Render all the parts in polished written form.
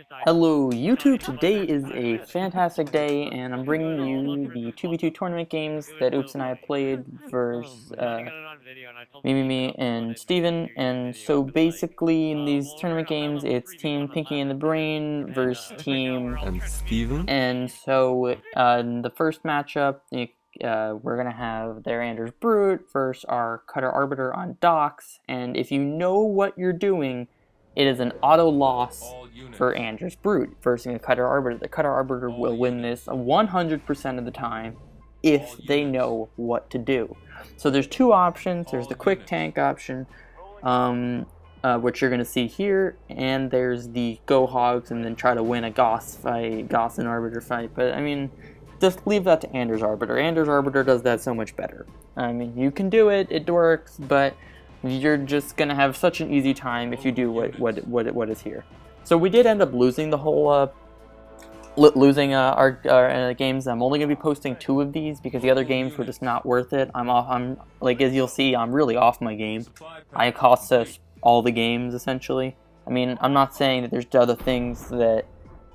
Hello YouTube, today is a fantastic day and I'm bringing you the 2v2 tournament games that Oops and I played versus me and Steven. And so basically in these tournament games it's Team Pinky and the Brain versus Team And Steven? and so in the first matchup we're going to have their Anders Brute versus our Cutter Arbiter on docks, and if you know what you're doing, it is an auto loss for Anders Brute versus a Cutter Arbiter. The Cutter Arbiter will win this 100% of the time if they know what to do. So there's two options. There's the quick tank option, which you're going to see here, and there's the go hogs and then try to win a Goss fight, Goss and Arbiter fight. But I mean, just leave that to Anders Arbiter. Anders Arbiter does that so much better. I mean, you can do it, it works, but you're just gonna have such an easy time if you do what is here. So we did end up losing the whole our games. I'm only gonna be posting 2 of these because the other games were just not worth it. I'm like, as you'll see, I'm really off my game. I cost us all the games essentially. I mean, I'm not saying that there's other things that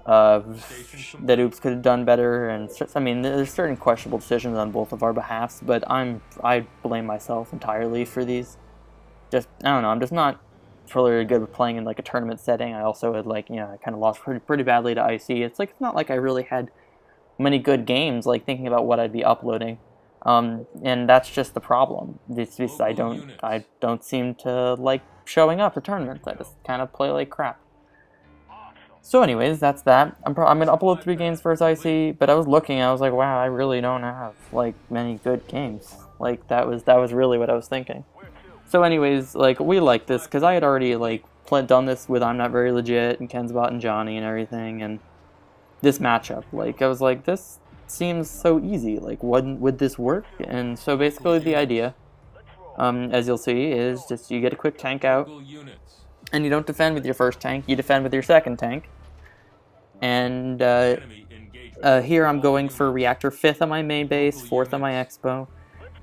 that Oops could have done better, and I mean, there's certain questionable decisions on both of our behalfs, but I blame myself entirely for these. Just, I don't know, I'm just not really good with playing in like a tournament setting. I also had I kind of lost pretty badly to IC. It's not like I really had many good games, like thinking about what I'd be uploading. And that's just the problem. It's just I don't seem to like showing up for tournaments. I just kind of play like crap. So anyways, that's that. I'm going to upload 3 games versus IC, but I was looking, I was like, wow, I really don't have like many good games. Like that was really what I was thinking. So anyways, like, we like this because I had already like done this with I'm Not Very Legit and Kensbot and Johnny and everything, and this matchup, like, I was like, this seems so easy. Like, would this work? And so basically the idea, as you'll see, is just you get a quick tank out, and you don't defend with your first tank, you defend with your second tank. And here I'm going for Reactor 5th on my main base, 4th on my expo.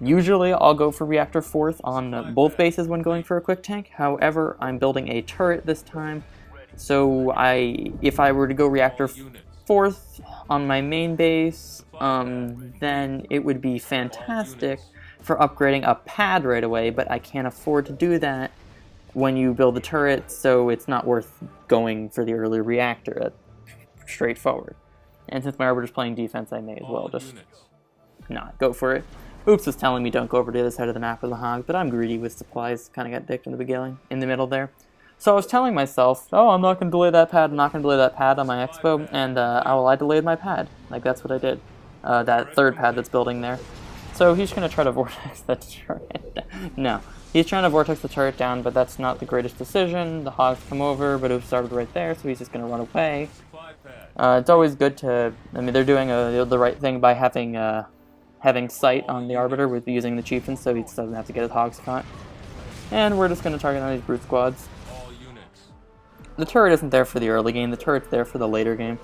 Usually I'll go for Reactor 4th on both bases when going for a quick tank. However, I'm building a turret this time, so if I were to go Reactor 4th on my main base, then it would be fantastic for upgrading a pad right away, but I can't afford to do that when you build the turret, so it's not worth going for the early reactor. Straightforward. And since my Arbiter's playing defense, I may as well just not go for it. Oops was telling me don't go over to the other side of the map with the hog, but I'm greedy with supplies. Kind of got dicked in the beginning, in the middle there. So I was telling myself, oh, I'm not going to delay that pad, I'm not going to delay that pad on my expo, and I delayed my pad. Like, that's what I did. That third pad that's building there. So he's going to try to vortex that turret. No. He's trying to vortex the turret down, but that's not the greatest decision. The hogs come over, but Oops started right there, so he's just going to run away. It's always good to, I mean, they're doing the right thing by having sight on the Arbiter with using the Chieftain, so he doesn't have to get his hogs caught. And we're just going to target on these brute squads. The turret isn't there for the early game, the turret's there for the later game.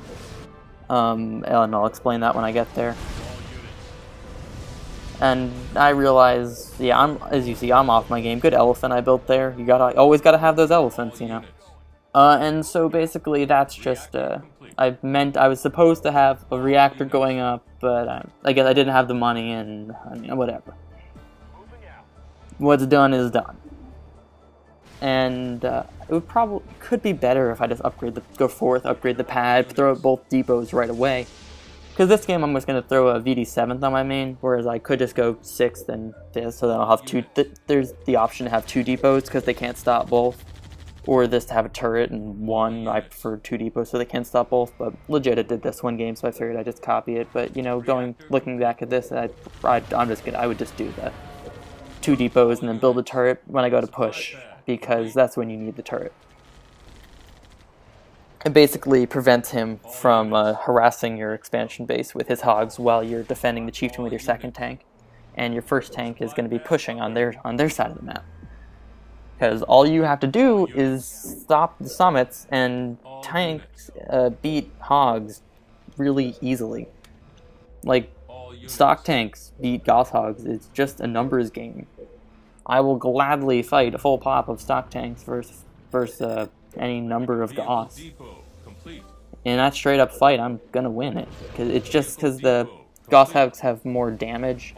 And I'll explain that when I get there. And I realize, yeah, as you see, I'm off my game. Good elephant I built there. You always gotta have those elephants, you know. And so basically that's just, I was supposed to have a reactor going up, but I guess I didn't have the money, and I mean, whatever. What's done is done. And it could be better if I just go 4th, upgrade the pad, throw out both depots right away. Because this game I'm just going to throw a VD 7th on my main, whereas I could just go 6th and this, so then I'll have 2, there's the option to have 2 depots because they can't stop both. Or this to have a turret and 1, I prefer 2 depots so they can't stop both, but legit it did this one game, so I figured I'd just copy it. But, you know, looking back at this, I would just do that. 2 depots and then build a turret when I go to push, because that's when you need the turret. It basically prevents him from harassing your expansion base with his hogs while you're defending the Chieftain with your second tank, and your first tank is going to be pushing on their side of the map. Because all you have to do is stop the summits, and tanks beat hogs really easily. Like, stock tanks beat Goss hogs. It's just a numbers game. I will gladly fight a full pop of stock tanks versus any number of Goss. in that straight up fight, I'm gonna win it. Cause it's just because the Goshawks have more damage.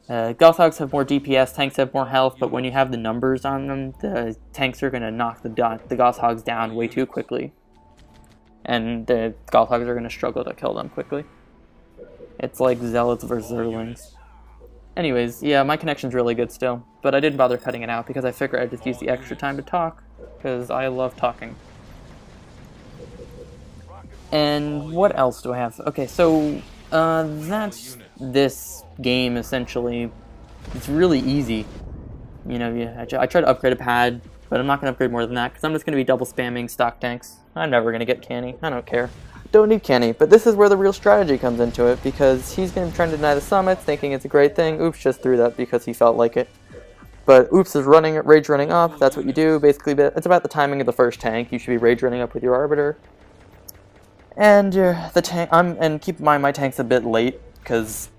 Goshawks have more DPS, tanks have more health, but when you have the numbers on them, the tanks are gonna knock the Goshawks down way too quickly. And the Goshawks are gonna struggle to kill them quickly. It's like Zealots versus Zerlings. Anyways, yeah, my connection's really good still, but I didn't bother cutting it out because I figured I'd just use the extra time to talk, because I love talking. And what else do I have? Okay, so that's this game essentially. It's really easy. You know, yeah, I tried to upgrade a pad, but I'm not going to upgrade more than that because I'm just going to be double spamming stock tanks. I'm never going to get Canny. I don't care. Don't need Canny, but this is where the real strategy comes into it, because he's going to be trying to deny the summits, thinking it's a great thing. Oops just threw that because he felt like it. But Oops is rage running up. That's what you do. Basically, it's about the timing of the first tank. You should be rage running up with your Arbiter. And the tank. And keep in mind my tank's a bit late because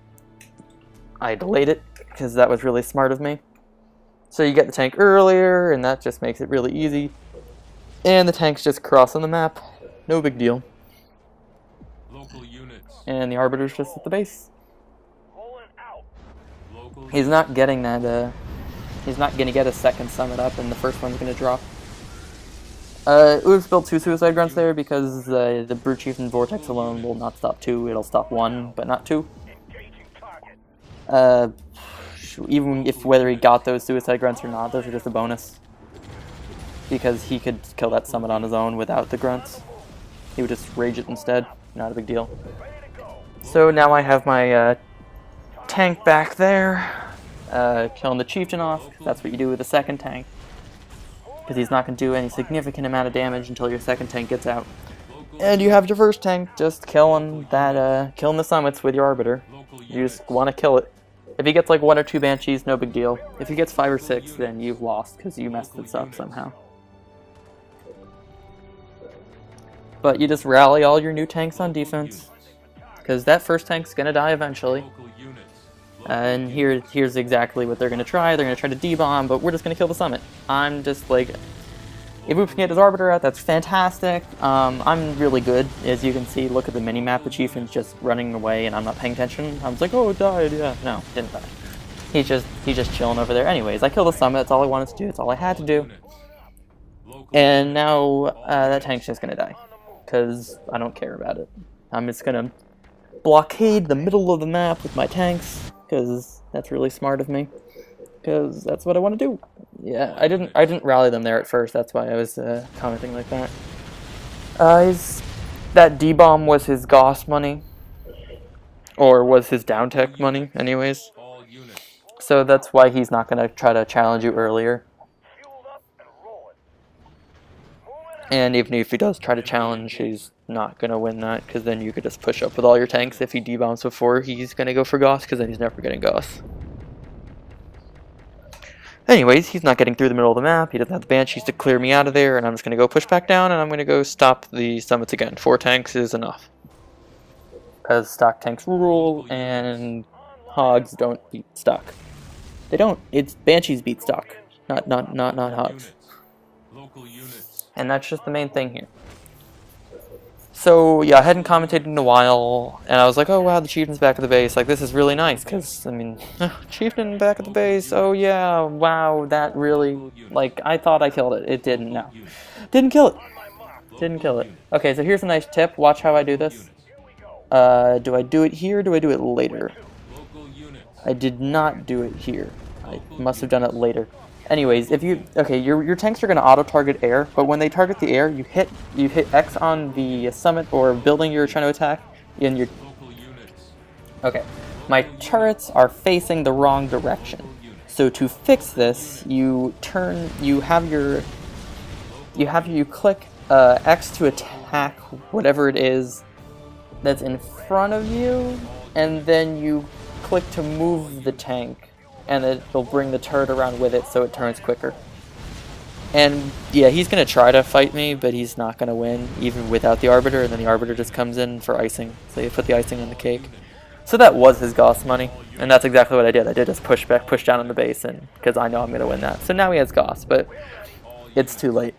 I delayed it because that was really smart of me. So you get the tank earlier, and that just makes it really easy. And the tank's just crossing the map. No big deal. And the Arbiter's just at the base. He's not getting that, he's not going to get a second summit up, and the first one's going to drop. Oops built 2 suicide grunts there because the Brute Chieftain Vortex alone will not stop 2, it'll stop 1, but not 2. Even if whether he got those suicide grunts or not, those are just a bonus. Because he could kill that summit on his own without the grunts. He would just rage it instead, not a big deal. So now I have my tank back there, killing the Chieftain off. That's what you do with the second tank. Because he's not going to do any significant amount of damage until your second tank gets out. And you have your first tank just killing the summits with your Arbiter. You just want to kill it. If he gets like 1 or 2 Banshees, no big deal. If he gets 5 or 6, then you've lost because you messed this up somehow. But you just rally all your new tanks on defense, because that first tank's going to die eventually. And here's exactly what they're going to try. They're going to try to D-bomb, but we're just going to kill the summit. I'm just like, if Oops can get his Arbiter out, that's fantastic. I'm really good. As you can see, look at the mini-map. The Chieftain's just running away, and I'm not paying attention. I was like, oh, it died, yeah. No, didn't die. He's just chilling over there. Anyways, I killed the summit. That's all I wanted to do. That's all I had to do. And now that tank's just going to die, because I don't care about it. I'm just going to blockade the middle of the map with my tanks, because that's really smart of me. Because that's what I want to do. Yeah, I didn't rally them there at first. That's why I was commenting like that. That D-bomb was his Goss money, or was his down tech money, anyways. So that's why he's not gonna try to challenge you earlier. And even if he does try to challenge, he's not gonna win that, because then you could just push up with all your tanks. If he D-bombs before he's gonna go for Goss, because then he's never getting Goss. Anyways, he's not getting through the middle of the map. He doesn't have the Banshees to clear me out of there, and I'm just going to go push back down, and I'm going to go stop the summits again. 4 tanks is enough. Because stock tanks rule, and hogs don't beat stock. They don't. It's Banshees beat stock, not hogs. And that's just the main thing here. So, yeah, I hadn't commentated in a while, and I was like, oh wow, the Chieftain's back at the base. Like, this is really nice, because, I mean, Chieftain back at the base, oh yeah, wow, that really, like, I thought I killed it. It didn't, no. Didn't kill it. Didn't kill it. Okay, so here's a nice tip. Watch how I do this. Do I do it here, or do I do it later? I did not do it here. I must have done it later. Anyways, if you your tanks are going to auto-target air, but when they target the air, you hit X on the summit or building you're trying to attack, and your okay, my turrets are facing the wrong direction. So to fix this, you click X to attack whatever it is that's in front of you, and then you click to move the tank. And it'll bring the turret around with it so it turns quicker. And yeah, he's going to try to fight me, but he's not going to win, even without the Arbiter, and then the Arbiter just comes in for icing. So you put the icing on the cake. So that was his Goss money, and that's exactly what I did. I did just push down on the base, and because I know I'm going to win that. So now he has Goss, but it's too late.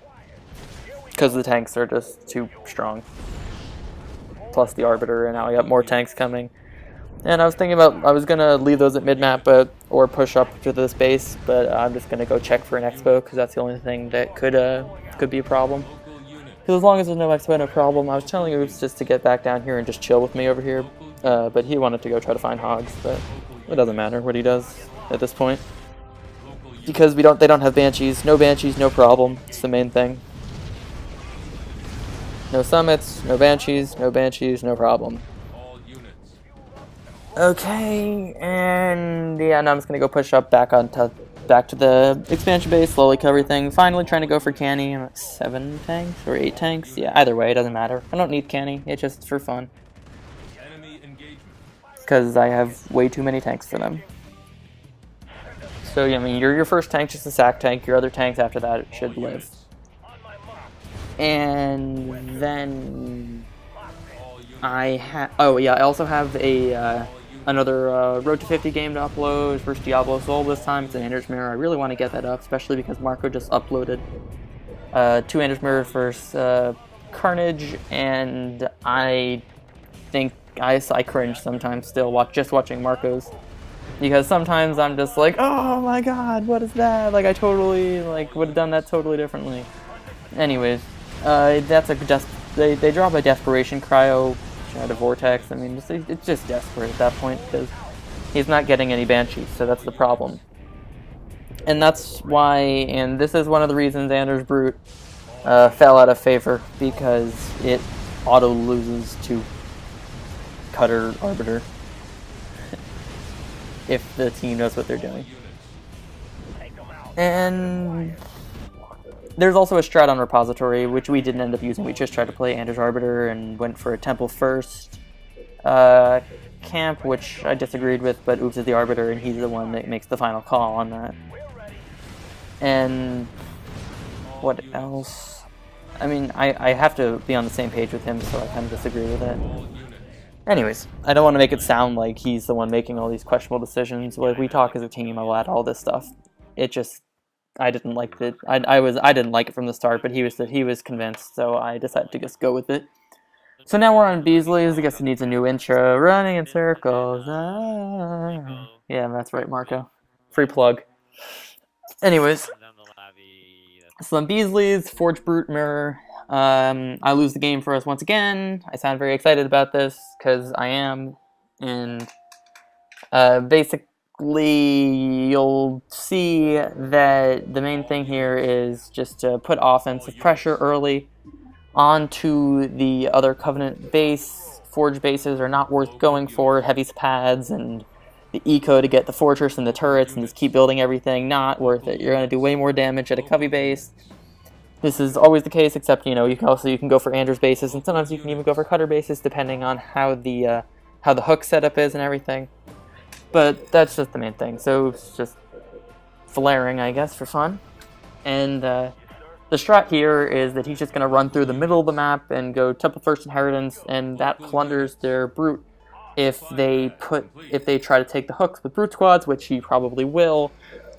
because the tanks are just too strong. Plus the Arbiter, and now I got more tanks coming. And I was thinking about, I was going to leave those at mid-map, or push up to this base, but I'm just going to go check for an expo, because that's the only thing that could be a problem. Because as long as there's no expo, no problem. I was telling Oops just to get back down here and just chill with me over here, but he wanted to go try to find hogs, but it doesn't matter what he does at this point. Because they don't have banshees, no problem, it's the main thing. No summits, no banshees, no problem. Okay, and yeah, now I'm just gonna go push up back to the expansion base, slowly cover everything. Finally trying to go for canny. I'm at 7 tanks or 8 tanks. Yeah, either way, it doesn't matter. I don't need canny. It's just for fun. Because I have way too many tanks for them. So yeah, I mean, your first tank just a sack tank. Your other tanks after that should live. And then I also have another Road to 50 game to upload versus Diablo Soul this time. It's an Anders Mirror. I really want to get that up, especially because Marco just uploaded 2 Anders Mirror versus Carnage, and I think I cringe sometimes still watching Marco's, because sometimes I'm just like, oh my god, what is that? Like I totally would have done that totally differently. Anyways, that's they drop a desperation cryo. Out of Vortex. I mean, it's just desperate at that point because he's not getting any banshees, so that's the problem. And that's why, and this is one of the reasons Anders Brute fell out of favor, because it auto loses to Cutter Arbiter if the team knows what they're doing. And there's also a strat on Repository, which we didn't end up using. We just tried to play Anders Arbiter and went for a Temple first camp, which I disagreed with, but Oops is the Arbiter, and he's the one that makes the final call on that. And what else? I mean, I have to be on the same page with him, so I kind of disagree with it. Anyways, I don't want to make it sound like he's the one making all these questionable decisions. Like, we talk as a team about all this stuff. It just... I didn't like it. I didn't like it from the start, but he was convinced, so I decided to just go with it. So now we're on Beasley's. I guess it needs a new intro. Running in circles. Ah. Yeah, that's right, Marco. Free plug. Anyways, so on Beasley's Forge Brute Mirror. I lose the game for us once again. I sound very excited about this because I am, and basically, you'll see that the main thing here is just to put offensive pressure early onto the other Covenant base. Forge bases are not worth going for. Heavy pads and the eco to get the fortress and the turrets and just keep building everything. Not worth it. You're going to do way more damage at a Covey base. This is always the case, except, you know, you can go for Anders bases, and sometimes you can even go for Cutter bases, depending on how the hook setup is and everything. But that's just the main thing. So it's just flaring, I guess, for fun. And the strat here is that he's just going to run through the middle of the map and go Temple First Inheritance, and that plunders their Brute if they try to take the hooks with Brute squads, which he probably will.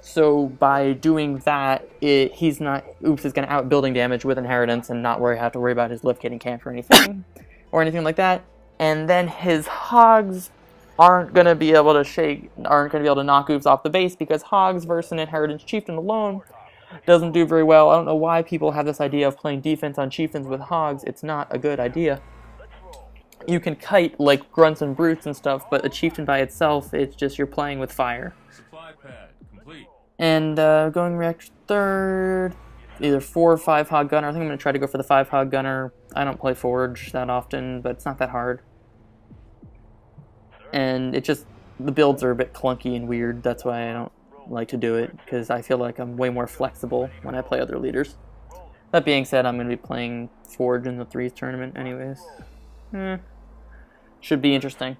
So by doing that, Oops is going to out building damage with Inheritance and not have to worry about his lift getting camped or anything, like that. And then his hogs aren't going to be able to knock Oops off the base, because hogs versus an Inheritance Chieftain alone doesn't do very well. I don't know why people have this idea of playing defense on Chieftains with hogs. It's not a good idea. You can kite like grunts and brutes and stuff, but a Chieftain by itself, it's just you're playing with fire. And going react third, either 4 or 5 hog gunner. I think I'm going to try to go for the 5 hog gunner. I don't play Forge that often, but it's not that hard. And the builds are a bit clunky and weird. That's why I don't like to do it, because I feel like I'm way more flexible when I play other leaders. That being said, I'm going to be playing Forge in the 3s tournament anyways. Should be interesting.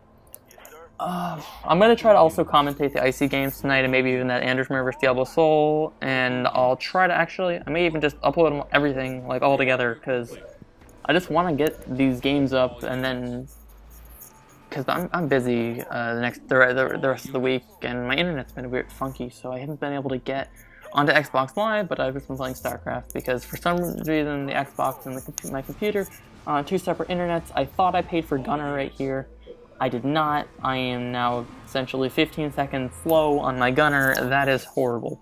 I'm going to try to also commentate the Icy games tonight, and maybe even that Anders Mirror vs. Diablo Soul, and I'll try to I may even just upload everything all together, because I just want to get these games up, and then because I'm busy the rest of the week, and my internet's been a bit funky, so I haven't been able to get onto Xbox Live, but I've just been playing StarCraft because for some reason the Xbox and my computer on two separate internets. I thought I paid for Gunner right here. I did not. I am now essentially 15 seconds slow on my Gunner. That is horrible.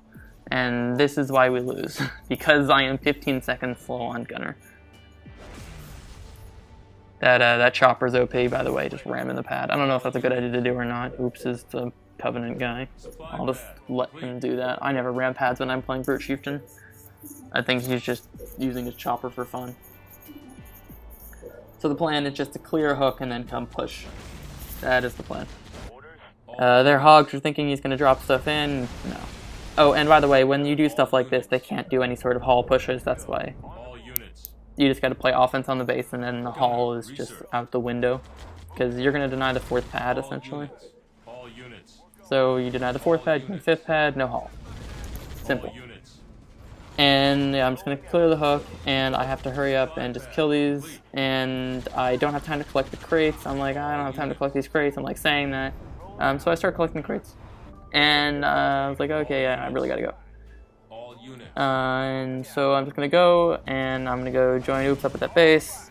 And this is why we lose, because I am 15 seconds slow on Gunner. That chopper's OP, by the way, just ramming the pad. I don't know if that's a good idea to do or not. Oops is the Covenant guy. I'll just let him do that. I never ram pads when I'm playing Brute Chieftain. I think he's just using his chopper for fun. So the plan is just to clear a hook and then come push. That is the plan. Their hogs are thinking he's going to drop stuff in. No. Oh, and by the way, when you do stuff like this, they can't do any sort of haul pushes. That's why. You just got to play offense on the base, and then the haul is just out the window. Because you're going to deny the 4th pad, essentially. So you deny the 4th pad, you get the 5th pad, no haul. Simple. And yeah, I'm just going to clear the hook, and I have to hurry up and just kill these. And I don't have time to collect the crates. I'm like, I don't have time to collect these crates. I'm like saying that. So I start collecting the crates. And I was like, okay, yeah, I really got to go. And so I'm just going to go, and I'm going to go join Oops up at that base.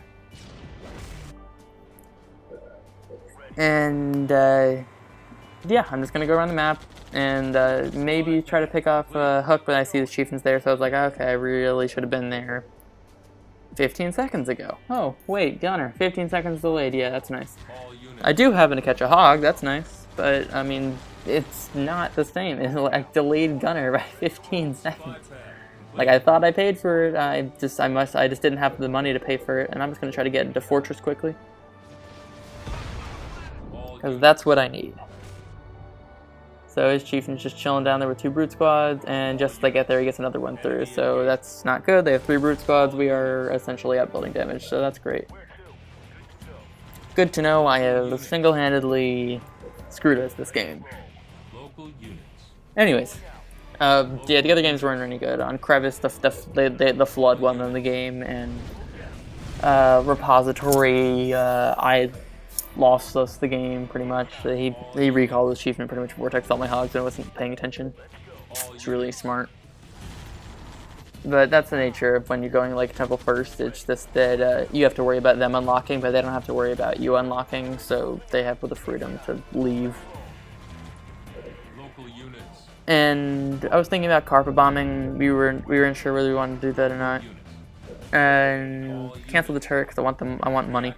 And yeah, I'm just going to go around the map and maybe try to pick off a hook, but I see the chieftains there, so I was like, okay, I really should have been there 15 seconds ago. Oh, wait, Gunner, 15 seconds delayed. Yeah, that's nice. I do happen to catch a hog, that's nice, but, I mean, it's not the same. It's like delayed Gunner by 15 seconds. Like, I thought I paid for it, I just didn't have the money to pay for it, and I'm just going to try to get into Fortress quickly. Because that's what I need. So his chieftain's just chilling down there with 2 brute squads, and just as they get there, he gets another one through. So that's not good. They have 3 brute squads. We are essentially at building damage, so that's great. Good to know. I have single-handedly screwed us this game. Anyways, yeah, the other games weren't any good. On Crevice, the Flood won them the game, and Repository, I lost us the game pretty much. He recalled his chieftain, pretty much vortex all my hogs, and I wasn't paying attention. It's really smart. But that's the nature of when you're going like Temple first. It's just that you have to worry about them unlocking, but they don't have to worry about you unlocking, so they have the freedom to leave. And I was thinking about carpet bombing. We weren't sure whether we wanted to do that or not. And cancel the turret because I want money.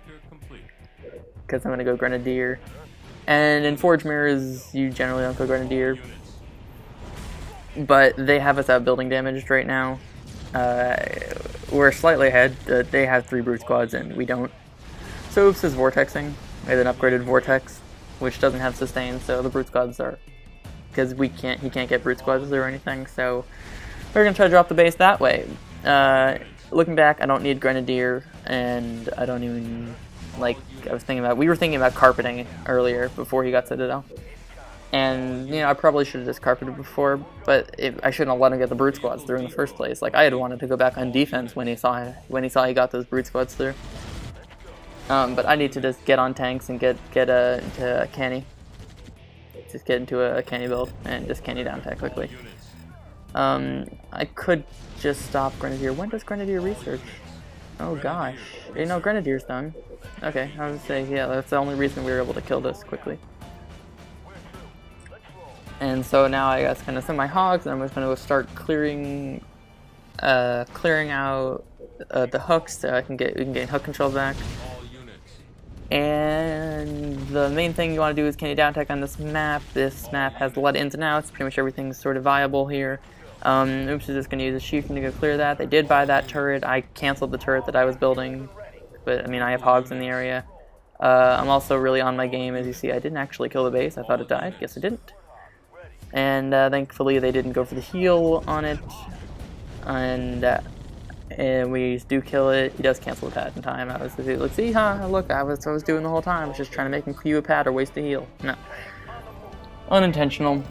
Because I'm going to go Grenadier. And in Forge Mirrors, you generally don't go Grenadier. But they have us out building damaged right now. We're slightly ahead. They have 3 brute squads and we don't. So Oops is vortexing with an upgraded vortex, which doesn't have sustain, so the brute squads are... Because he can't get brute squads or anything, so we're going to try to drop the base that way. Looking back, I don't need Grenadier, and I don't even... Like, we were thinking about carpeting earlier before he got Citadel. And, you know, I probably should have just carpeted before, but I shouldn't have let him get the brute squads through in the first place. Like, I had wanted to go back on defense when he saw he got those brute squads through. But I need to just get on tanks and get into a canny. Just get into a canny build and just canny down tech quickly. I could just stop Grenadier. When does Grenadier research? Oh gosh. You know, Grenadier's done. Okay, I would say, yeah, that's the only reason we were able to kill this quickly. And so now I guess kind of send my hogs, and I'm just going to start clearing out the hooks so we can gain hook control back. And the main thing you want to do is canny down tech on this map. This map has a lot of ins and outs. Pretty much everything's sort of viable here. Oops is just going to use a chieftain to go clear that. They did buy that turret. I canceled the turret that I was building. But, I mean, I have hogs in the area. I'm also really on my game. As you see, I didn't actually kill the base. I thought it died. Guess it didn't. And thankfully, they didn't go for the heal on it. And we do kill it. He does cancel the pad in time. I was like, let's see, huh? Look, I was doing the whole time. I was just trying to make him queue a pad or waste a heal. No. Unintentional.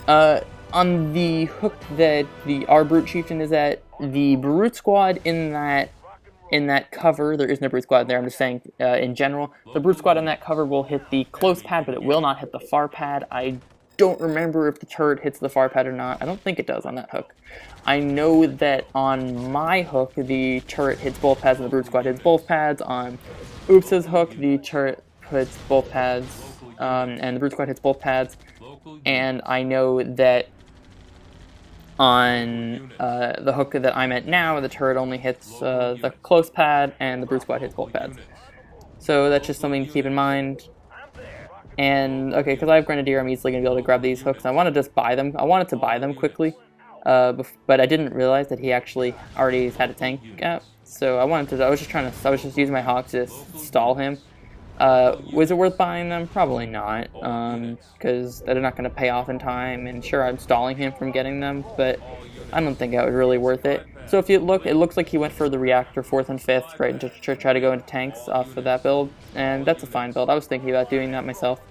On the hook that our brute chieftain is at, the brute squad in that cover, there is no brute squad there, I'm just saying in general, the brute squad in that cover will hit the close pad, but it will not hit the far pad. I don't remember if the turret hits the far pad or not. I don't think it does on that hook. I know that on my hook, the turret hits both pads and the brute squad hits both pads. On Oops's hook, the turret hits both pads, and the brute squad hits both pads. And I know that on the hook that I'm at now, the turret only hits the close pad, and the brute squad hits both pads. So that's just something to keep in mind. And, okay, because I have Grenadier, I'm easily going to be able to grab these hooks. I want to just buy them. I wanted to buy them quickly, but I didn't realize that he actually already had a tank out. So I was just using my hawks to stall him. Was it worth buying them? Probably not, because they're not going to pay off in time, and sure, I'm stalling him from getting them, but I don't think that was really worth it. So if you look, it looks like he went for the reactor 4th and 5th, right, to try to go into tanks off of that build, and that's a fine build. I was thinking about doing that myself,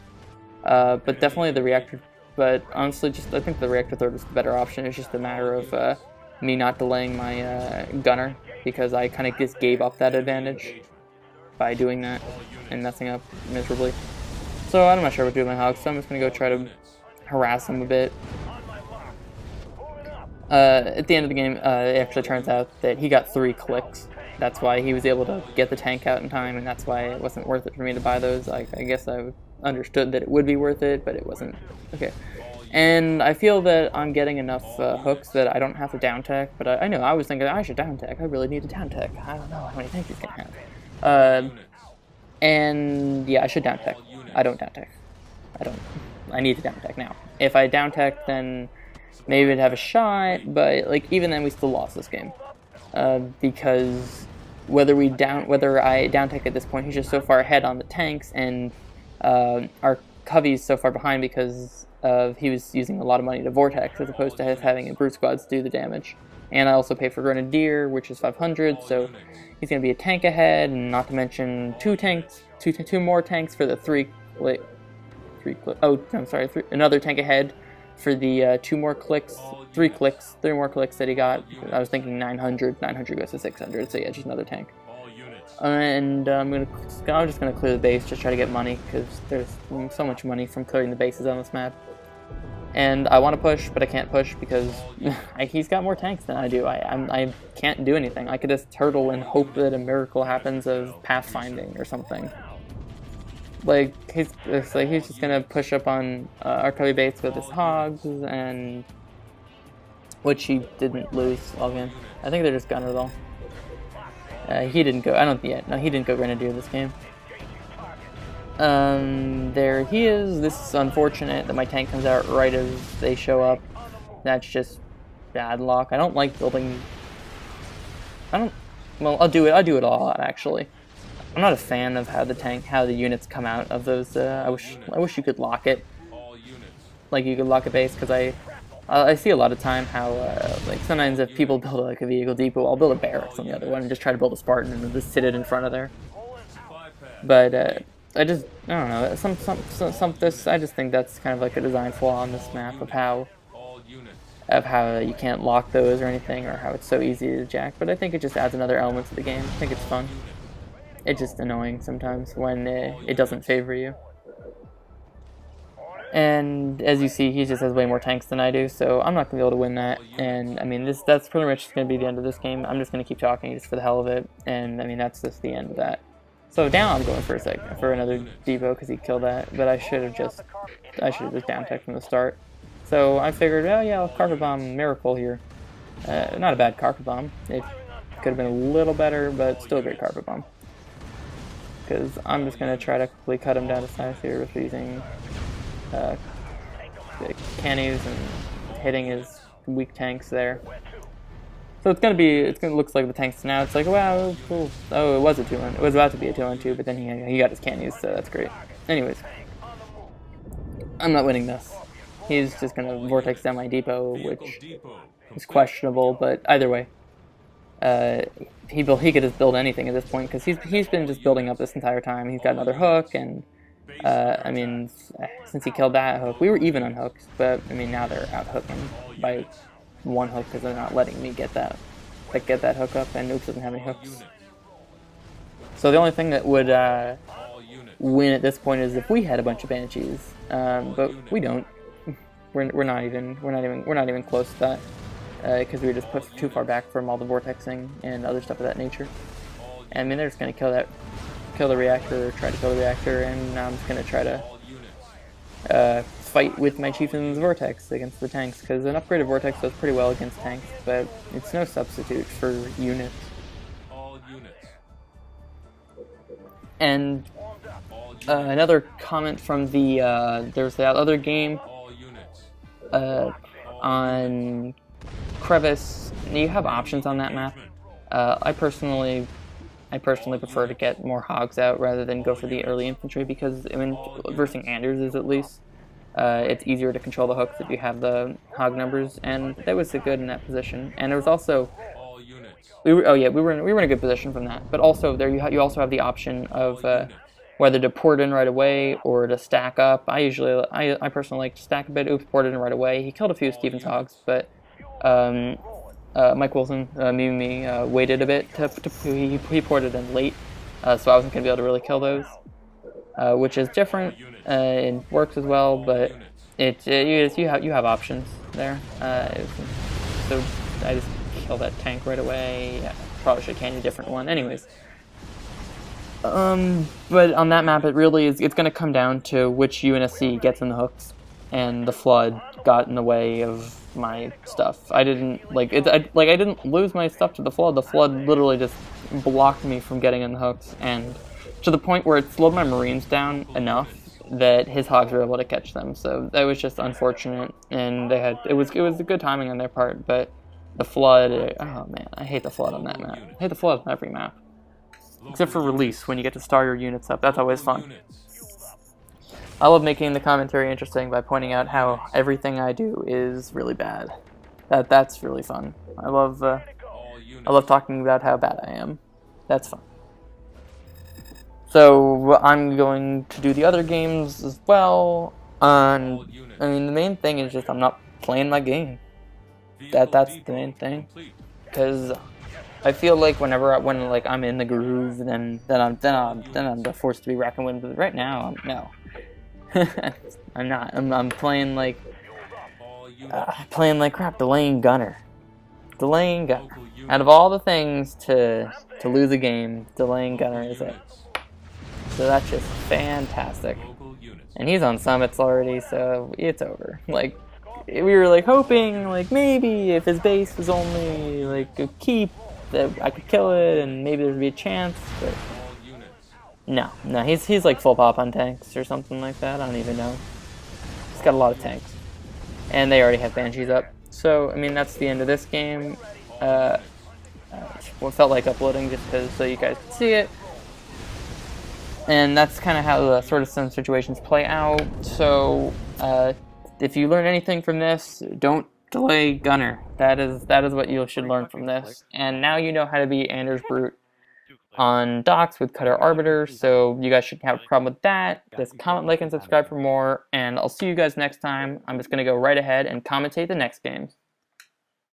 but definitely the reactor, but honestly, I think the reactor 3rd was the better option. It's just a matter of me not delaying my gunner, because I kind of just gave up that advantage by doing that and messing up miserably. So I'm not sure what to do with my hogs, so I'm just going to go try to harass him a bit. At the end of the game, it actually turns out that he got 3 clicks. That's why he was able to get the tank out in time, and that's why it wasn't worth it for me to buy those. I guess I understood that it would be worth it, but it wasn't. Okay. And I feel that I'm getting enough hooks that I don't have to down tech, but I know I was thinking I should down tech. I really need to down tech. I don't know how many tanks he's going to have. And yeah, I should down tech. I don't down tech. I need to down tech now. If I down tech, then maybe I'd have a shot, but like even then we still lost this game. Because whether I down tech at this point, he's just so far ahead on the tanks, and our Covey's so far behind because he was using a lot of money to Vortex as opposed to having brute squads do the damage. And I also pay for Grenadier, which is 500, so he's going to be a tank ahead, and not to mention two more tanks for the another tank ahead for the 3 more clicks that he got. I was thinking 900 goes to 600, so yeah, just another tank. And I'm just gonna clear the base, just try to get money, because there's so much money from clearing the bases on this map. And I want to push, but I can't push because he's got more tanks than I do. I can't do anything. I could just turtle and hope that a miracle happens of pathfinding or something. Like he's just gonna push up on our Cubby base with his hogs, and which he didn't lose again. I think they're just gunner though. He didn't go. He didn't go Grenadier this game. There he is. This is unfortunate that my tank comes out right as they show up. That's just bad luck. I don't like building. Well, I'll do it all out actually. I'm not a fan of how the units come out of those. I wish you could lock it. Like you could lock a base, because I see a lot of time how like sometimes if people build like a vehicle depot, I'll build a barracks on the other one and just try to build a Spartan and just sit it in front of there. But I don't know. I just think that's kind of like a design flaw on this map of how you can't lock those or anything, or how it's so easy to jack. But I think it just adds another element to the game. I think it's fun. It's just annoying sometimes when it doesn't favor you. And as you see, he just has way more tanks than I do, so I'm not going to be able to win that. And I mean, that's pretty much going to be the end of this game. I'm just going to keep talking just for the hell of it. And I mean, that's just the end of that. So down, I'm going for another depot because he killed that, but I should have just down tech from the start. So I figured, oh yeah, I'll carpet bomb miracle here. Not a bad carpet bomb. It could have been a little better, but still a great carpet bomb. Because I'm just going to try to quickly cut him down to size here with using the cannies and hitting his weak tanks there. So it's gonna look like the tanks now. It's like, wow, cool. Oh, it was a 2-on. It was about to be a 2-on-2, but then he got his cannies, so that's great. Anyways, I'm not winning this. He's just gonna vortex down my depot, which is questionable, but either way, he could just build anything at this point, because he's been just building up this entire time. He's got another hook, and I mean, since he killed that hook, we were even on hooks, but I mean now they're out hooking by 1 hook because they're not letting me get that hook up, and Noops doesn't have any hooks. So the only thing that would win at this point is if we had a bunch of Banshees, but we don't. we're not even close to that because we were just pushed too far back from all the vortexing and other stuff of that nature. And I mean, they're just gonna kill the reactor, or try to kill the reactor, and now I'm just gonna try to fight with my chieftain's vortex against the tanks, because an upgraded vortex does pretty well against tanks, but it's no substitute for units. And another comment from there's that other game on Crevice. You have options on that map. I personally prefer to get more hogs out rather than go for the early infantry, because I mean, versing Anders is at least it's easier to control the hooks if you have the hog numbers, and that was good in that position. And there was also we were in a good position from that. But also there you also have the option of whether to port in right away or to stack up. I personally like to stack a bit. Oops, ported in right away. He killed a few of Stevens hogs, but Mike Wilson, me, waited a bit. He ported in late, so I wasn't going to be able to really kill those, which is different. It works as well, but you have options there. So I just killed that tank right away. Yeah, probably should can a different one. Anyways, but on that map, it's going to come down to which UNSC gets in the hooks, and the flood got in the way of my stuff. I didn't I didn't lose my stuff to the flood. The flood literally just blocked me from getting in the hooks, and to the point where it slowed my Marines down enough that his hogs were able to catch them. So that was just unfortunate, and it was good timing on their part. But the flood, oh man, I hate the flood on that map. I hate the flood on every map, except for release, when you get to star your units up. That's always fun. I love making the commentary interesting by pointing out how everything I do is really bad. That's really fun. I love talking about how bad I am. That's fun. So I'm going to do the other games as well. I mean, the main thing is just I'm not playing my game. That's the main thing, because I feel like when I'm in the groove, then I'm forced to be reckoned with. But right now, no. I'm not. I'm playing like crap. Delaying gunner. Out of all the things to lose a game, delaying gunner is it. So that's just fantastic. And he's on summits already, so it's over. Like, we were like hoping, like maybe if his base was only like a keep, that I could kill it, and maybe there'd be a chance. But no, he's like full pop on tanks or something like that. I don't even know. He's got a lot of tanks, and they already have banshees up. So I mean, that's the end of this game. Felt like uploading just because so you guys could see it, and that's kind of how the sort of some situations play out. So if you learn anything from this, don't delay gunner. That is what you should learn from this. And now you know how to be Anders Brute on docks with Cutter Arbiter, so you guys shouldn't have a problem with that. Just comment, like, and subscribe for more, and I'll see you guys next time. I'm just going to go right ahead and commentate the next games.